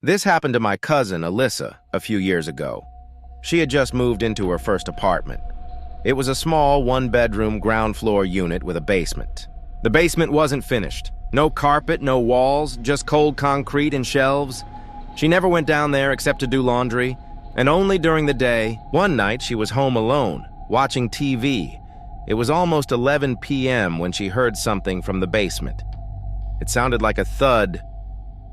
This happened to my cousin, Alyssa, a few years ago. She had just moved into her first apartment. It was a small one-bedroom ground floor unit with a basement. The basement wasn't finished. No carpet, no walls, just cold concrete and shelves. She never went down there except to do laundry, and only during the day. One night she was home alone, watching TV. It was almost 11 p.m. when she heard something from the basement. It sounded like a thud,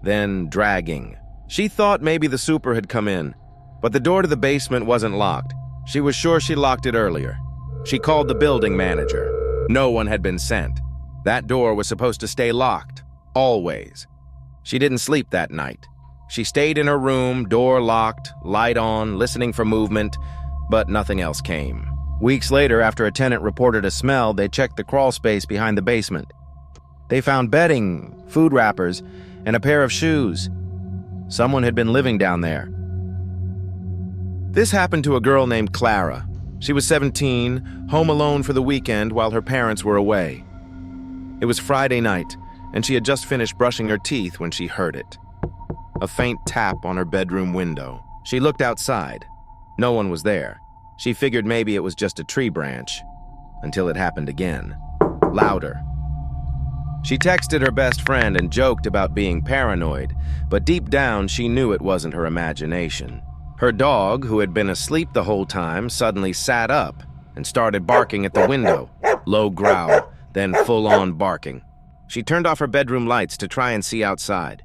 then dragging. She thought maybe the super had come in, but the door to the basement wasn't locked. She was sure she locked it earlier. She called the building manager. No one had been sent. That door was supposed to stay locked, always. She didn't sleep that night. She stayed in her room, door locked, light on, listening for movement, but nothing else came. Weeks later, after a tenant reported a smell, they checked the crawl space behind the basement. They found bedding, food wrappers, and a pair of shoes. Someone had been living down there. This happened to a girl named Clara. She was 17, home alone for the weekend while her parents were away. It was Friday night, and she had just finished brushing her teeth when she heard it. A faint tap on her bedroom window. She looked outside. No one was there. She figured maybe it was just a tree branch, until it happened again. Louder. She texted her best friend and joked about being paranoid, but deep down she knew it wasn't her imagination. Her dog, who had been asleep the whole time, suddenly sat up and started barking at the window. Low growl, then full-on barking. She turned off her bedroom lights to try and see outside.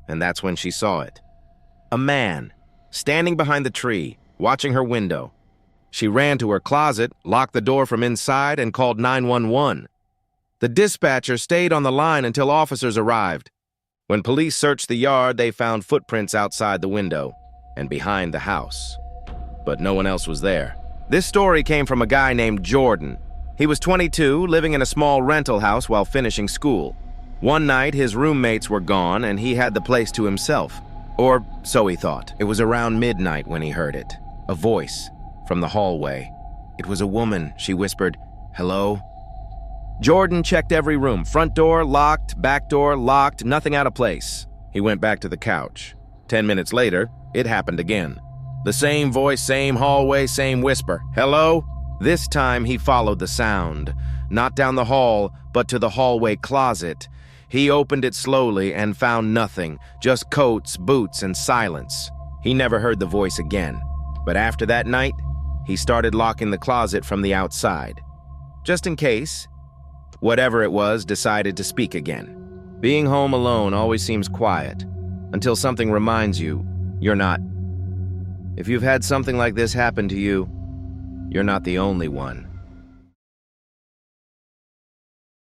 And that's when she saw it. A man, standing behind the tree, watching her window. She ran to her closet, locked the door from inside, and called 911. The dispatcher stayed on the line until officers arrived. When police searched the yard, they found footprints outside the window and behind the house. But no one else was there. This story came from a guy named Jordan. He was 22, living in a small rental house while finishing school. One night, his roommates were gone and he had the place to himself. Or so he thought. It was around midnight when he heard it. A voice from the hallway. It was a woman. She whispered, "Hello?" Jordan checked every room. Front door locked, back door locked, nothing out of place. He went back to the couch. 10 minutes later, it happened again. The same voice, same hallway, same whisper. "Hello?" This time he followed the sound. Not down the hall, but to the hallway closet. He opened it slowly and found nothing, just coats, boots, and silence. He never heard the voice again. But after that night, he started locking the closet from the outside. Just in case, whatever it was decided to speak again. Being home alone always seems quiet, until something reminds you you're not. If you've had something like this happen to you, you're not the only one.